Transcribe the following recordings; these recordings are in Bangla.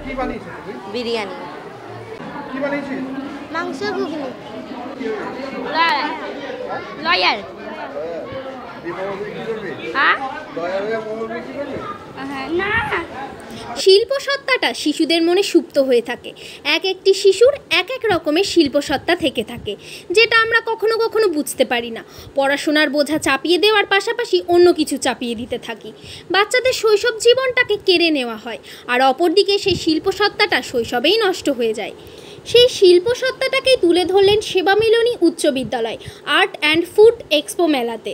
কি বানিয়েছো তুমি? বিরিয়ানি। কি বানিয়েছিস? মাংস ঘুগনি। লয়ার। হ্যাঁ না, শিল্পসত্তাটা শিশুদের মনে সুপ্ত হয়ে থাকে। এক একটি শিশুর এক এক রকমের শিল্পসত্তা থেকে থাকে, যেটা আমরা কখনো কখনো বুঝতে পারি না। পড়াশোনার বোঝা চাপিয়ে দেওয়ার পাশাপাশি অন্য কিছু চাপিয়ে দিতে থাকি। বাচ্চাদের শৈশব জীবনটাকে কেড়ে নেওয়া হয়, আর অপরদিকে সেই শিল্পসত্তাটা শৈশবেই নষ্ট হয়ে যায়। সেই শিল্পসত্তাটাকেই তুলে ধরলেন সেবামিলনী উচ্চ বিদ্যালয় আর্ট অ্যান্ড ফুড এক্সপো মেলাতে।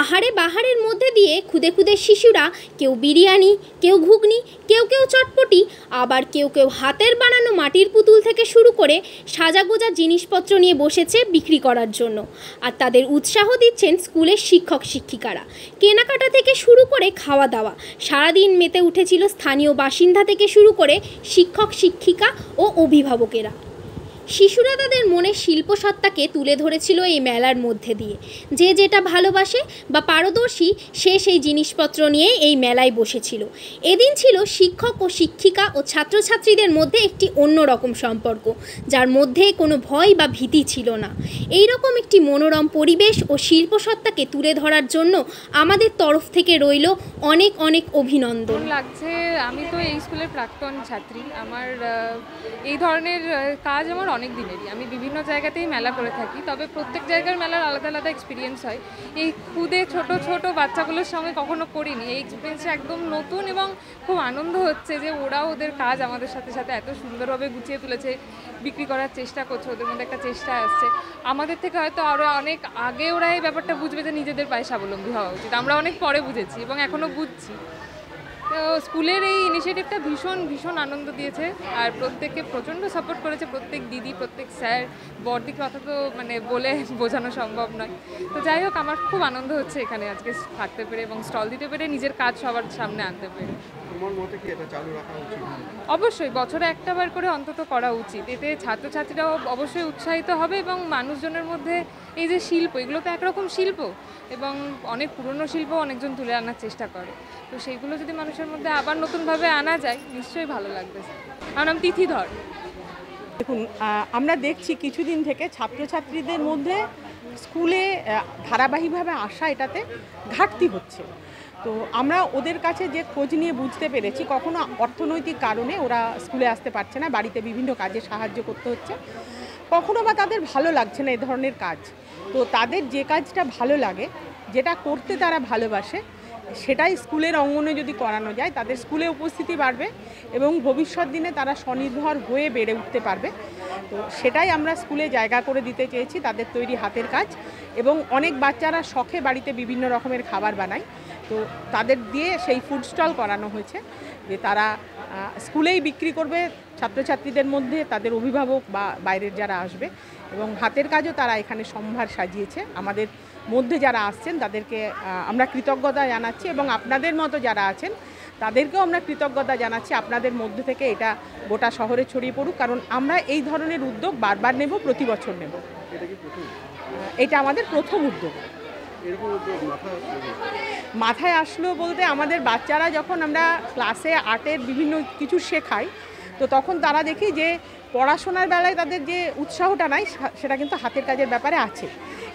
আহারে বাহারের মধ্যে দিয়ে খুদে খুদে শিশুরা কেউ বিরিয়ানি, কেউ ঘুগনি, কেউ কেউ চটপটি, আবার কেউ কেউ হাতের বানানো মাটির পুতুল থেকে শুরু করে সাজাগোজা জিনিসপত্র নিয়ে বসেছে বিক্রি করার জন্য। আর তাদের উৎসাহ দিচ্ছেন স্কুলের শিক্ষক শিক্ষিকারা। কেনাকাটা থেকে শুরু করে খাওয়া দাওয়া, সারাদিন মেতে উঠেছিল স্থানীয় বাসিন্দা থেকে শুরু করে শিক্ষক শিক্ষিকা ও অভিভাবকেরা। শিশুরা তাদের মনের শিল্পসত্তাকে তুলে ধরেছিল এই মেলার মধ্যে দিয়ে। যে যেটা ভালোবাসে বা পারদর্শী সে সেই জিনিসপত্র নিয়ে এই মেলায় বসেছিল। এদিন ছিল শিক্ষক ও শিক্ষিকা ও ছাত্রছাত্রীদের মধ্যে একটি অন্যরকম সম্পর্ক, যার মধ্যে কোনো ভয় বা ভীতি ছিল না। এই রকম একটি মনোরম পরিবেশ ও শিল্পসত্তাকে তুলে ধরার জন্য আমাদের তরফ থেকে রইল অনেক অনেক অভিনন্দন। লাগছে, আমি তো এই স্কুলের প্রাক্তন ছাত্রী। আমার এই ধরনের কাজ আমার অনেক দিনেরই। আমি বিভিন্ন জায়গাতেই মেলা করে থাকি, তবে প্রত্যেক জায়গার মেলার আলাদা আলাদা এক্সপিরিয়েন্স হয়। এই খুদে ছোট ছোট বাচ্চাগুলোর সঙ্গে কখনো করিনি, এই এক্সপিরিয়েন্সটা একদম নতুন এবং খুব আনন্দ হচ্ছে যে ওরাও ওদের কাজ আমাদের সাথে সাথে এত সুন্দরভাবে গুছিয়ে তুলেছে, বিক্রি করার চেষ্টা করছে, ওদের মধ্যে একটা চেষ্টা আসছে। আমাদের থেকে হয়তো আরও অনেক আগে ওরা এই ব্যাপারটা বুঝবে যে নিজেদের পায়ে স্বাবলম্বী হওয়া উচিত। আমরা অনেক পরে বুঝেছি এবং এখনও বুঝছি। তো স্কুলের এই ইনিশিয়েটিভটা ভীষণ ভীষণ আনন্দ দিয়েছে, আর প্রত্যেককে প্রচণ্ড সাপোর্ট করেছে। প্রত্যেক দিদি, প্রত্যেক স্যার, বড়দির কথা তো মানে বলে বোঝানো সম্ভব নয়। তো যাই হোক, আমার খুব আনন্দ হচ্ছে এখানে আজকে থাকতে পেরে এবং স্টল দিতে পেরে, নিজের কাজ সবার সামনে আনতে পেরে। তোমার মতে কি এটা চালু রাখা উচিত? অবশ্যই বছরে একটাবার করে অন্তত করা উচিত। এতে ছাত্রছাত্রীরাও অবশ্যই উৎসাহিত হবে এবং মানুষজনের মধ্যে এই যে শিল্প, এগুলো তো একরকম শিল্প এবং অনেক পুরনো শিল্প অনেকজন তুলে আনার চেষ্টা করে। তো সেইগুলো যদি মানুষের মধ্যে আবার নতুনভাবে আনা যায়, নিশ্চয়ই ভালো লাগবে। আমার নাম তিথিধর। দেখুন, আমরা দেখছি কিছুদিন থেকে ছাত্রছাত্রীদের মধ্যে স্কুলে ধারাবাহিকভাবে আসা এটাতে ঘাটতি হচ্ছে। তো আমরা ওদের কাছে যে খোঁজ নিয়ে বুঝতে পেরেছি, কখনো অর্থনৈতিক কারণে ওরা স্কুলে আসতে পারছে না, বাড়িতে বিভিন্ন কাজে সাহায্য করতে হচ্ছে, কখনো বা তাদের ভালো লাগছে না এই ধরনের কাজ। তো তাদের যে কাজটা ভালো লাগে, যেটা করতে তারা ভালোবাসে, সেটাই স্কুলের অঙ্গনে যদি করানো যায়, তাদের স্কুলে উপস্থিতি বাড়বে এবং ভবিষ্যৎ দিনে তারা স্বনির্ভর হয়ে বেড়ে উঠতে পারবে। তো সেটাই আমরা স্কুলে জায়গা করে দিতে চেয়েছি, তাদের তৈরি হাতের কাজ। এবং অনেক বাচ্চারা শখে বাড়িতে বিভিন্ন রকমের খাবার বানায়, তো তাদের দিয়ে সেই ফুড স্টল করানো হয়েছে, যে তারা স্কুলেই বিক্রি করবে ছাত্রছাত্রীদের মধ্যে, তাদের অভিভাবক বা বাইরের যারা আসবে। এবং হাতের কাজও তারা এখানে সম্ভার সাজিয়েছে। আমাদের মধ্যে যারা আসছেন তাদেরকে আমরা কৃতজ্ঞতা জানাচ্ছি, এবং আপনাদের মতো যারা আছেন তাদেরকেও আমরা কৃতজ্ঞতা জানাচ্ছি। আপনাদের মধ্যে থেকে এটা গোটা শহরে ছড়িয়ে পড়ুক, কারণ আমরা এই ধরনের উদ্যোগ বারবার নেব, প্রতি বছর নেব। এটা আমাদের প্রথম উদ্যোগ। মাথায় আসলো বলতে, আমাদের বাচ্চারা যখন আমরা ক্লাসে আর্টের বিভিন্ন কিছু শেখাই, তো তখন তারা দেখি যে পড়াশোনার বেলায় তাদের যে উৎসাহটা নাই, সেটা কিন্তু হাতের কাজের ব্যাপারে আছে।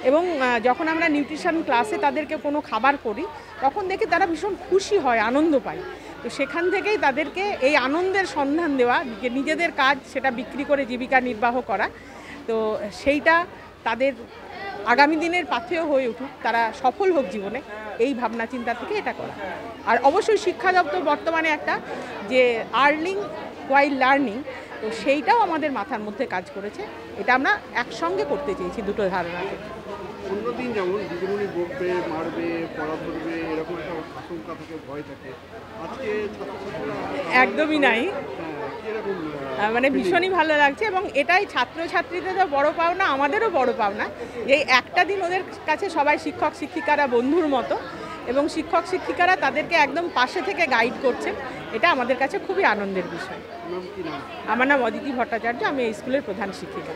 এবং যখন আমরা নিউট্রিশন ক্লাসে তাদেরকে কোনো খাবার করি, তখন দেখি তারা ভীষণ খুশি হয়, আনন্দ পায়। তো সেখান থেকেই তাদেরকে এই আনন্দের সন্ধান দেওয়া, যে নিজেদের কাজ সেটা বিক্রি করে জীবিকা নির্বাহ করা। তো সেইটা তাদের আগামী দিনের পাথেয় হয়ে উঠুক, তারা সফল হোক জীবনে, এই ভাবনা চিন্তা থেকে এটা করা। আর অবশ্যই শিক্ষা দপ্তর বর্তমানে একটা যে আর্নিং ওয়াইল লার্নিং, তো সেইটাও আমাদের মাথার মধ্যে কাজ করেছে। এটা আমরা একসঙ্গে করতে চেয়েছি দুটো ধারণাকে। অন্যদিন যেমন দিদিমণি বকবে, মারবে, পড়া ধরবে, এরকম একটা আশঙ্কা থাকে, ভয় থাকে, আজকে একদমই নাই। মানে ভীষণই ভালো লাগছে, এবং এটাই ছাত্রছাত্রীদের বড় পাওনা, আমাদেরও বড় পাওনা। এই একটা দিন ওদের কাছে সবাই শিক্ষক শিক্ষিকারা বন্ধুর মতো, এবং শিক্ষক শিক্ষিকারা তাদেরকে একদম পাশে থেকে গাইড করছেন, এটা আমাদের কাছে খুবই আনন্দের বিষয়। আমার নাম অদিতি ভট্টাচার্য, আমি এই স্কুলের প্রধান শিক্ষিকা।